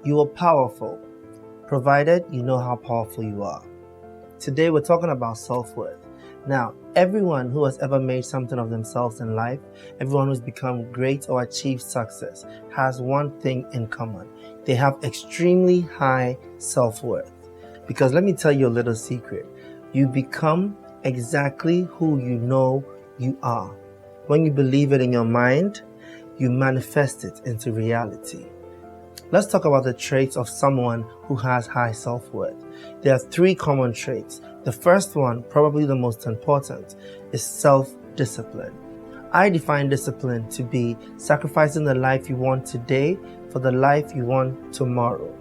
You are powerful, provided you know how powerful you are. Today we're talking about self-worth. Now, everyone who has ever made something of themselves in life, everyone who's become great or achieved success, has one thing in common. They have extremely high self-worth. Because let me tell you a little secret. You become exactly who you know you are. When you believe it in your mind, you manifest it into reality. Let's talk about the traits of someone who has high self-worth. There are 3 common traits. The first one, probably the most important, is self-discipline. I define discipline to be sacrificing the life you want today for the life you want tomorrow.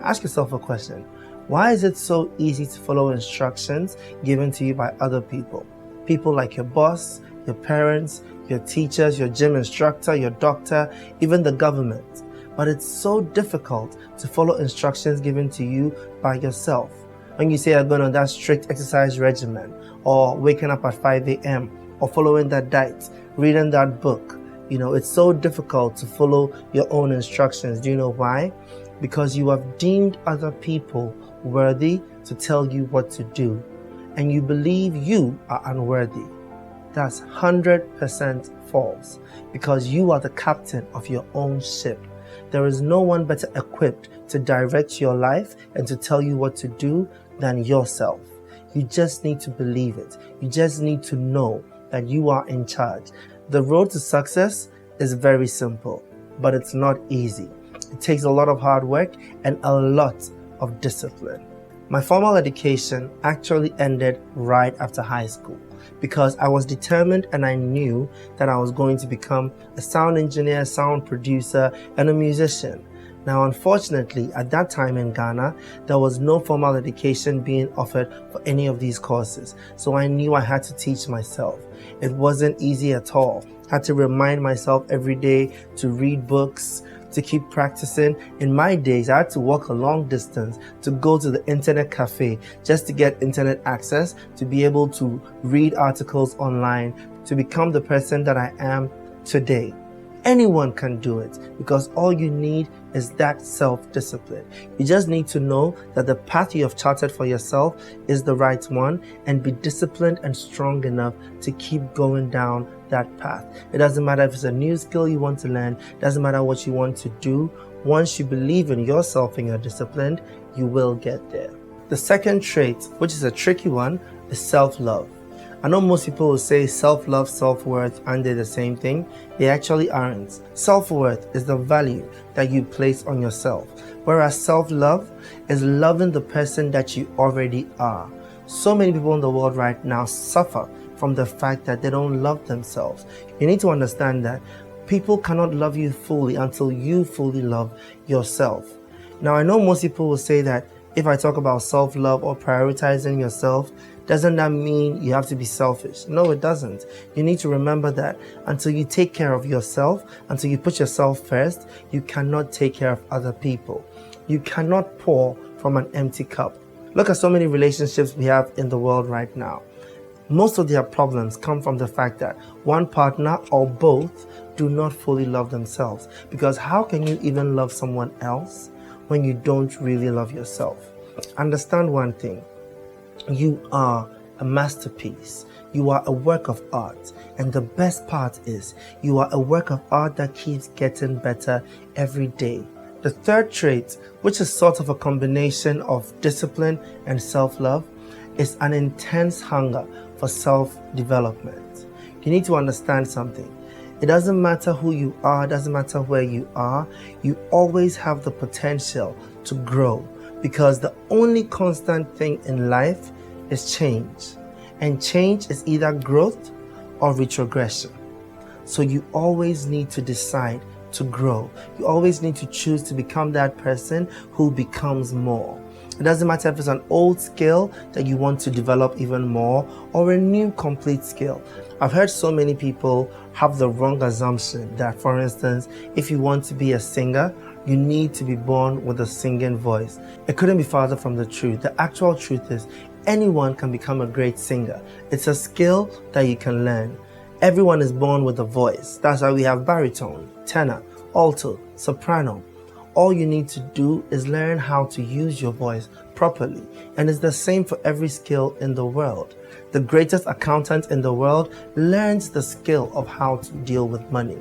Ask yourself a question. Why is it so easy to follow instructions given to you by other people? People like your boss, your parents, your teachers, your gym instructor, your doctor, even the government. But it's so difficult to follow instructions given to you by yourself. When you say you're going on that strict exercise regimen, or waking up at 5 a.m., or following that diet, reading that book, it's so difficult to follow your own instructions. Do you know why? Because you have deemed other people worthy to tell you what to do, and you believe you are unworthy. That's 100% false, because you are the captain of your own ship. There is no one better equipped to direct your life and to tell you what to do than yourself. You just need to believe it. You just need to know that you are in charge. The road to success is very simple, but it's not easy. It takes a lot of hard work and a lot of discipline. My formal education actually ended right after high school because I was determined and I knew that I was going to become a sound engineer, sound producer, and a musician. Now, unfortunately, at that time in Ghana, there was no formal education being offered for any of these courses. So I knew I had to teach myself. It wasn't easy at all. I had to remind myself every day to read books, to keep practicing. In my days, I had to walk a long distance to go to the internet cafe just to get internet access, to be able to read articles online, to become the person that I am today. Anyone can do it because all you need is that self-discipline. You just need to know that the path you have charted for yourself is the right one and be disciplined and strong enough to keep going down that path. It doesn't matter if it's a new skill you want to learn, it doesn't matter what you want to do. Once you believe in yourself and you're disciplined, you will get there. The second trait, which is a tricky one, is self-love. I know most people will say self-love, self-worth, aren't they the same thing? They actually aren't. Self-worth is the value that you place on yourself, whereas self-love is loving the person that you already are. So many people in the world right now suffer from the fact that they don't love themselves. You need to understand that people cannot love you fully until you fully love yourself. Now, I know most people will say that if I talk about self-love or prioritizing yourself, doesn't that mean you have to be selfish? No, it doesn't. You need to remember that until you take care of yourself, until you put yourself first, you cannot take care of other people. You cannot pour from an empty cup. Look at so many relationships we have in the world right now. Most of their problems come from the fact that one partner or both do not fully love themselves. Because how can you even love someone else when you don't really love yourself? Understand one thing. You are a masterpiece. You are a work of art. And the best part is you are a work of art that keeps getting better every day. The third trait, which is sort of a combination of discipline and self-love, is an intense hunger for self-development. You need to understand something. It doesn't matter who you are, it doesn't matter where you are, you always have the potential to grow. Because the only constant thing in life is change. And change is either growth or retrogression. So you always need to decide to grow. You always need to choose to become that person who becomes more. It doesn't matter if it's an old skill that you want to develop even more or a new complete skill. I've heard so many people have the wrong assumption that, for instance, if you want to be a singer, you need to be born with a singing voice. It couldn't be farther from the truth. The actual truth is anyone can become a great singer. It's a skill that you can learn. Everyone is born with a voice. That's why we have baritone, tenor, alto, soprano. all you need to do is learn how to use your voice properly. And it's the same for every skill in the world. The greatest accountant in the world learns the skill of how to deal with money.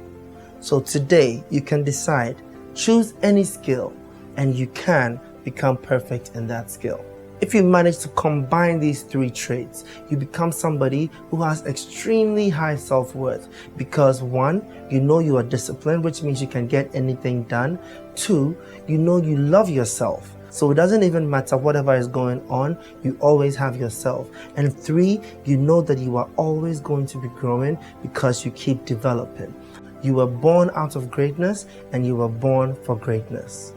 So today you can decide, choose any skill, and you can become perfect in that skill. If you manage to combine these three traits, you become somebody who has extremely high self-worth because 1, you know you are disciplined, which means you can get anything done. 2, you know you love yourself. So it doesn't even matter whatever is going on, you always have yourself. And 3, you know that you are always going to be growing because you keep developing. You were born out of greatness and you were born for greatness.